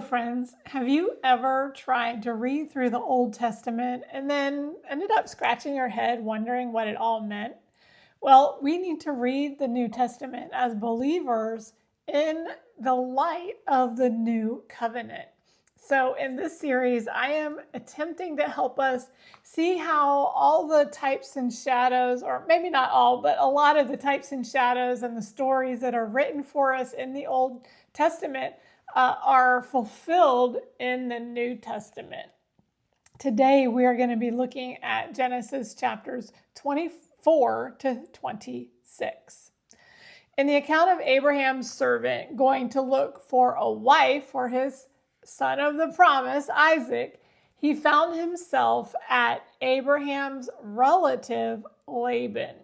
friends, have you ever tried to read through the Old Testament and then ended up scratching your head wondering what it all meant? Well, we need to read the New Testament as believers in the light of the new covenant. So, in this series, I am attempting to help us see how all the types and shadows, or maybe not all, but a lot of the types and shadows and the stories that are written for us in the Old Testament are fulfilled in the New Testament. Today, we are going to be looking at Genesis chapters 24 to 26. In the account of Abraham's servant going to look for a wife for his son of the promise, Isaac, he found himself at Abraham's relative Laban.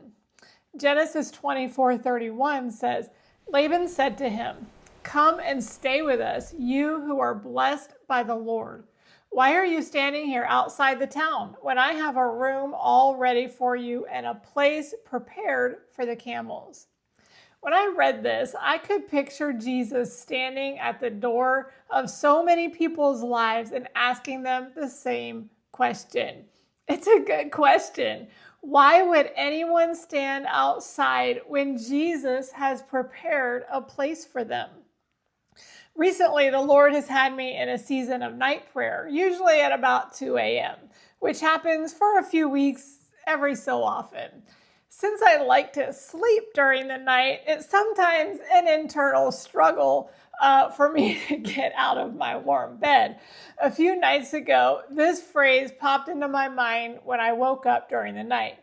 Genesis 24:31 says, Laban said to him, "Come and stay with us, you who are blessed by the Lord. Why are you standing here outside the town when I have a room all ready for you and a place prepared for the camels?" When I read this, I could picture Jesus standing at the door of so many people's lives and asking them the same question. It's a good question. Why would anyone stand outside when Jesus has prepared a place for them? Recently, the Lord has had me in a season of night prayer, usually at about 2 a.m., which happens for a few weeks every so often. Since I like to sleep during the night, it's sometimes an internal struggle for me to get out of my warm bed. A few nights ago, this phrase popped into my mind when I woke up during the night.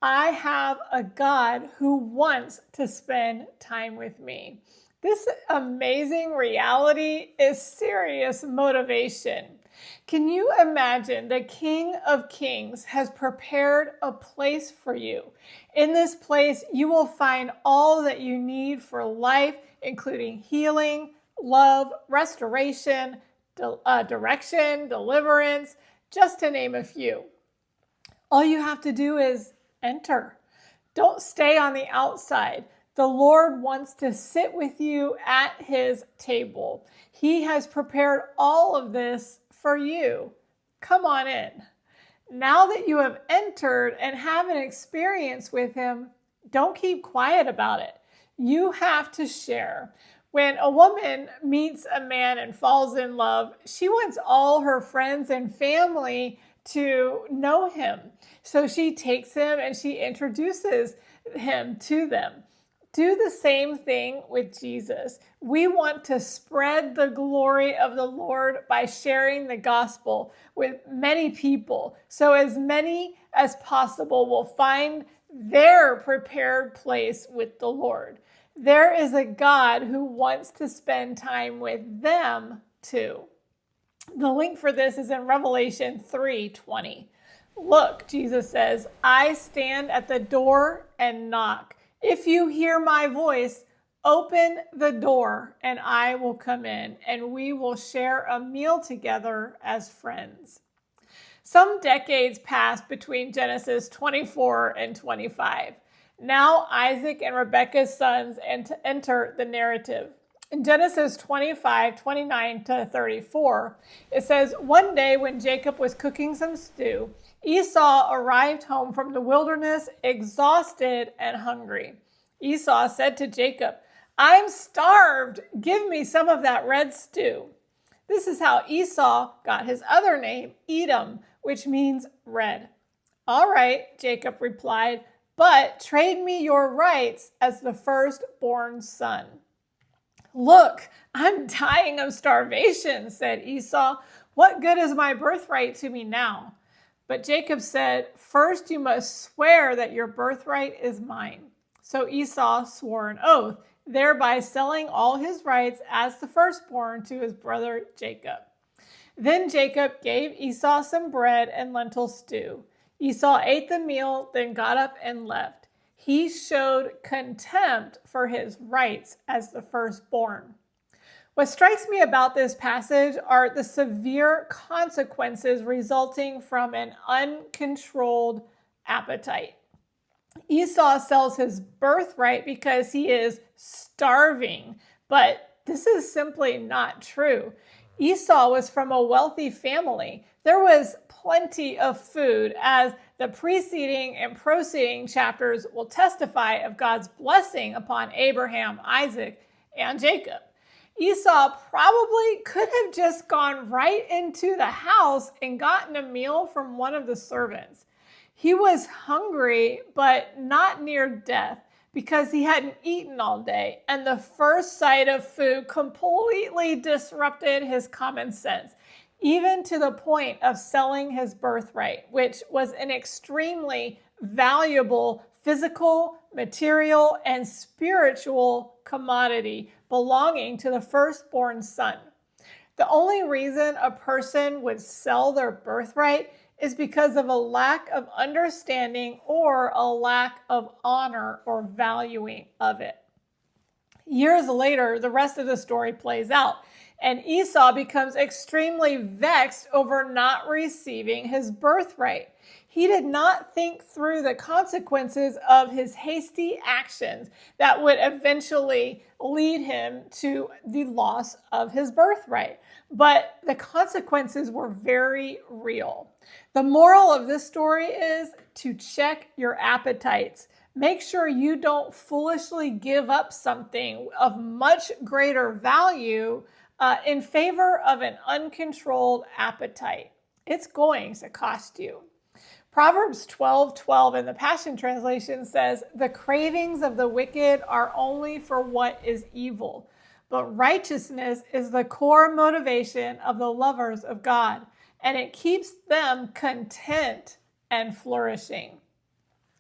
I have a God who wants to spend time with me. This amazing reality is serious motivation. Can you imagine the King of Kings has prepared a place for you? In this place, you will find all that you need for life, including healing, love, restoration, direction, deliverance, just to name a few. All you have to do is enter. Don't stay on the outside. The Lord wants to sit with you at his table. He has prepared all of this for you. Come on in. Now that you have entered and have an experience with him, don't keep quiet about it. You have to share. When a woman meets a man and falls in love, she wants all her friends and family to know him. So she takes him and she introduces him to them. Do the same thing with Jesus. We want to spread the glory of the Lord by sharing the gospel with many people, so as many as possible will find their prepared place with the Lord. There is a God who wants to spend time with them too. The link for this is in Revelation 3:20. Look, Jesus says, I stand at the door and knock. If you hear my voice, open the door and I will come in and we will share a meal together as friends. Some decades passed between Genesis 24 and 25. Now Isaac and Rebekah's sons enter the narrative. In Genesis 25:29 to 34, it says, One day when Jacob was cooking some stew, Esau arrived home from the wilderness, exhausted and hungry. Esau said to Jacob, I'm starved. Give me some of that red stew. This is how Esau got his other name, Edom, which means red. All right, Jacob replied, but trade me your rights as the firstborn son. Look, I'm dying of starvation, said Esau. What good is my birthright to me now? But Jacob said, first you must swear that your birthright is mine. So Esau swore an oath, thereby selling all his rights as the firstborn to his brother Jacob. Then Jacob gave Esau some bread and lentil stew. Esau ate the meal, then got up and left. He showed contempt for his rights as the firstborn. What strikes me about this passage are the severe consequences resulting from an uncontrolled appetite. Esau sells his birthright because he is starving, but this is simply not true. Esau was from a wealthy family. There was plenty of food, as the preceding and proceeding chapters will testify of God's blessing upon Abraham, Isaac, and Jacob. Esau probably could have just gone right into the house and gotten a meal from one of the servants. He was hungry, but not near death, because he hadn't eaten all day, and the first sight of food completely disrupted his common sense, even to the point of selling his birthright, which was an extremely valuable physical, material, and spiritual commodity belonging to the firstborn son. The only reason a person would sell their birthright is because of a lack of understanding or a lack of honor or valuing of it. Years later, the rest of the story plays out, and Esau becomes extremely vexed over not receiving his birthright. He did not think through the consequences of his hasty actions that would eventually lead him to the loss of his birthright. But the consequences were very real. The moral of this story is to check your appetites. Make sure you don't foolishly give up something of much greater value in favor of an uncontrolled appetite. It's going to cost you. Proverbs 12:12 in the Passion Translation says, "The cravings of the wicked are only for what is evil, but righteousness is the core motivation of the lovers of God, and it keeps them content and flourishing."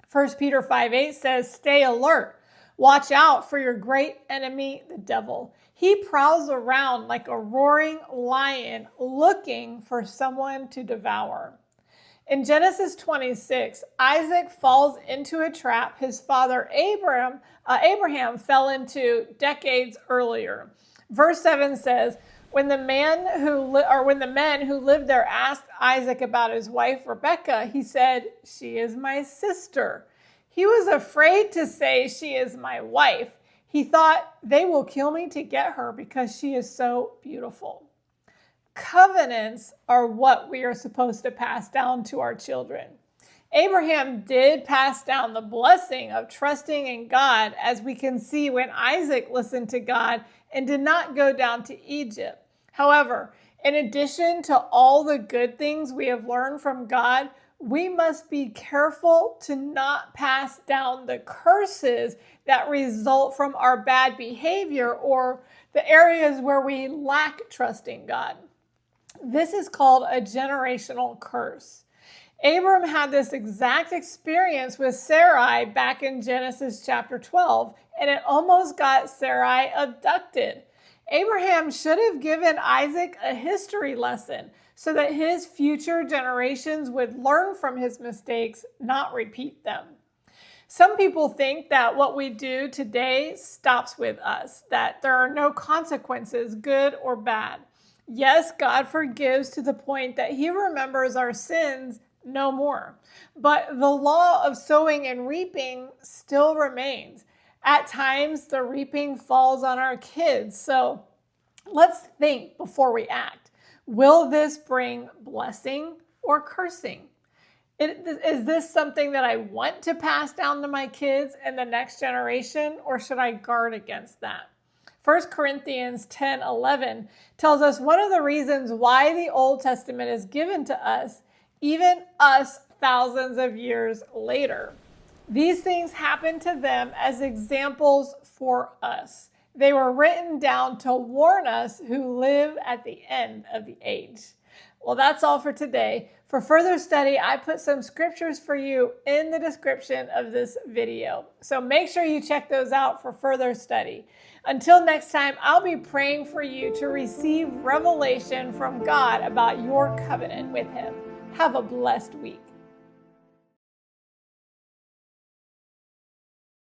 1 Peter 5:8 says, "Stay alert. Watch out for your great enemy, the devil. He prowls around like a roaring lion looking for someone to devour." In Genesis 26, Isaac falls into a trap his father Abraham fell into decades earlier. Verse 7 says, when the men who lived there asked Isaac about his wife Rebekah, he said, "She is my sister." He was afraid to say, "She is my wife." He thought, "They will kill me to get her because she is so beautiful." Covenants are what we are supposed to pass down to our children. Abraham did pass down the blessing of trusting in God, as we can see when Isaac listened to God and did not go down to Egypt. However, in addition to all the good things we have learned from God, we must be careful to not pass down the curses that result from our bad behavior or the areas where we lack trust in God. This is called a generational curse. Abram had this exact experience with Sarai back in Genesis chapter 12, and it almost got Sarai abducted. Abraham should have given Isaac a history lesson so that his future generations would learn from his mistakes, not repeat them. Some people think that what we do today stops with us, that there are no consequences, good or bad. Yes, God forgives to the point that he remembers our sins no more. But the law of sowing and reaping still remains. At times, the reaping falls on our kids. So let's think before we act. Will this bring blessing or cursing? Is this something that I want to pass down to my kids and the next generation, or should I guard against that? 1 Corinthians 10:11 tells us one of the reasons why the Old Testament is given to us, even us thousands of years later. These things happened to them as examples for us. They were written down to warn us who live at the end of the age. Well, that's all for today. For further study, I put some scriptures for you in the description of this video. So make sure you check those out for further study. Until next time, I'll be praying for you to receive revelation from God about your covenant with him. Have a blessed week.